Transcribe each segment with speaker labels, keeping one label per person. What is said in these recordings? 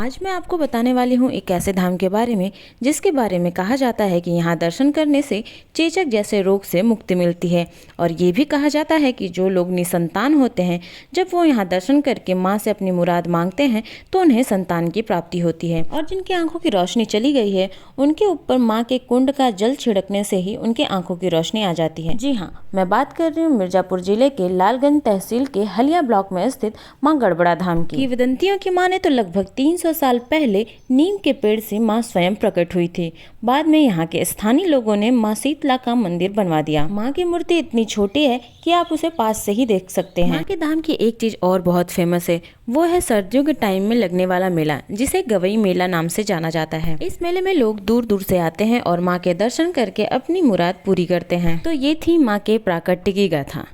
Speaker 1: आज मैं आपको बताने वाली हूँ एक ऐसे धाम के बारे में जिसके बारे में कहा जाता है कि यहाँ दर्शन करने से चेचक जैसे रोग से मुक्ति मिलती है। और ये भी कहा जाता है कि जो लोग निसंतान होते हैं, जब वो यहाँ दर्शन करके माँ से अपनी मुराद मांगते हैं तो उन्हें संतान की प्राप्ति होती है। और जिनकी आंखों की रोशनी चली गई है उनके ऊपर माँ के कुंड का जल छिड़कने से ही उनके आंखों की रोशनी आ जाती है। जी हाँ, मैं बात कर रही हूँ मिर्जापुर जिले के लालगंज तहसील के हलिया ब्लॉक में स्थित माँ गड़बड़ा धाम की। किंवदंतियों की माने तो लगभग 300 साल पहले नीम के पेड़ से माँ स्वयं प्रकट हुई थी। बाद में यहाँ के स्थानीय लोगों ने माँ शीतला का मंदिर बनवा दिया। माँ की मूर्ति इतनी छोटी है कि आप उसे पास से ही देख सकते हैं। माँ के धाम की एक चीज और बहुत फेमस है, वो है सर्दियों के टाइम में लगने वाला मेला, जिसे गवई मेला नाम से जाना जाता है। इस मेले में लोग दूर दूर से आते हैं और माँ के दर्शन करके अपनी मुराद पूरी करते हैं। तो ये थी माँ के प्राकट्य की गाथा।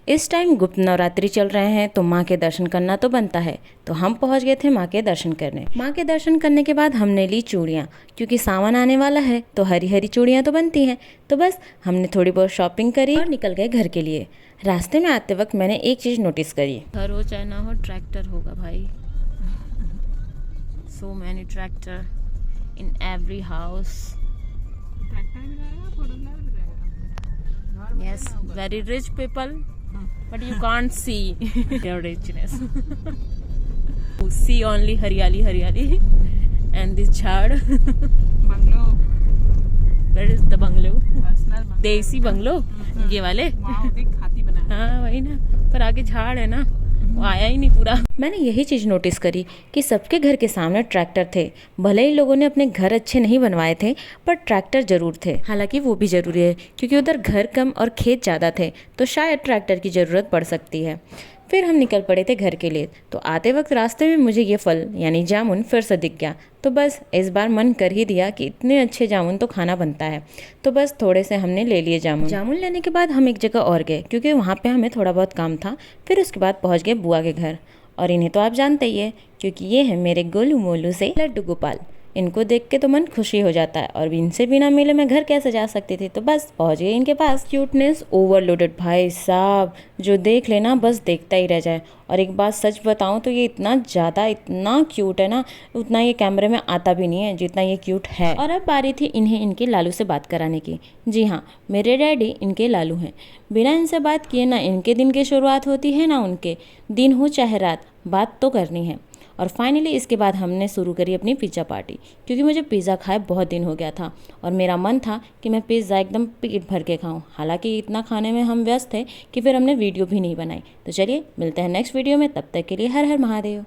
Speaker 1: इस टाइम गुप्त नवरात्रि चल रहे हैं तो माँ के दर्शन करना तो बनता है, तो हम पहुँच गए थे माँ के दर्शन करने। माँ के दर्शन करने के बाद हमने ली चूड़ियाँ, क्योंकि सावन आने वाला है तो हरी हरी चूड़ियाँ तो बनती हैं। तो बस हमने थोड़ी बहुत शॉपिंग करी और निकल गए घर के लिए। रास्ते में आते वक्त मैंने एक चीज़ नोटिस करी, घर हो चाहे ना हो ट्रैक्टर होगा भाई। So many tractor in every house. Yes, very rich people, but you can't see their richness. You see only हरियाली हरियाली and this झाड़.
Speaker 2: Bungalow.
Speaker 1: Where is the bungalow?
Speaker 2: Personal
Speaker 1: देसी बंगलो ये वाले.
Speaker 2: हाथी बना.
Speaker 1: हाँ वही ना, पर आगे झाड़ है ना, वो आया ही नहीं पूरा। मैंने यही चीज़ नोटिस करी कि सबके घर के सामने ट्रैक्टर थे। भले ही लोगों ने अपने घर अच्छे नहीं बनवाए थे, पर ट्रैक्टर जरूर थे। हालांकि वो भी ज़रूरी है, क्योंकि उधर घर कम और खेत ज़्यादा थे, तो शायद ट्रैक्टर की ज़रूरत पड़ सकती है। फिर हम निकल पड़े थे घर के लिए। तो आते वक्त रास्ते में मुझे ये फल यानी जामुन फिर से दिख गया। तो बस इस बार मन कर ही दिया कि इतने अच्छे जामुन तो खाना बनता है। तो बस थोड़े से हमने ले लिए जामुन लेने के बाद हम एक जगह और गए, क्योंकि वहाँ पे हमें थोड़ा बहुत काम था। फिर उसके बाद पहुँच गए बुआ के घर। और इन्हें तो आप जानते ही है, क्योंकि ये है मेरे गोलू मोलू से लड्डू गोपाल। इनको देख के तो मन खुशी हो जाता है, और इनसे बिना मिले मैं घर कैसे जा सकती थी। तो बस पहुंच गए इनके पास। क्यूटनेस ओवरलोडेड भाई साहब, जो देख लेना बस देखता ही रह जाए। और एक बात सच बताऊं तो ये इतना क्यूट है ना, उतना ये कैमरे में आता भी नहीं है जितना ये क्यूट है। और अब बारी थी इन्हें इनके लालू से बात कराने की। जी हाँ, मेरे डैडी इनके लालू हैं। बिना इनसे बात किए ना इनके दिन की शुरुआत होती है ना उनके, दिन हो चाहे रात, बात तो करनी है। और फाइनली इसके बाद हमने शुरू करी अपनी पिज़्ज़ा पार्टी, क्योंकि मुझे पिज़्ज़ा खाए बहुत दिन हो गया था और मेरा मन था कि मैं पिज़्ज़ा एकदम पेट भर के खाऊं। हालांकि इतना खाने में हम व्यस्त थे कि फिर हमने वीडियो भी नहीं बनाई। तो चलिए मिलते हैं नेक्स्ट वीडियो में, तब तक के लिए हर हर महादेव।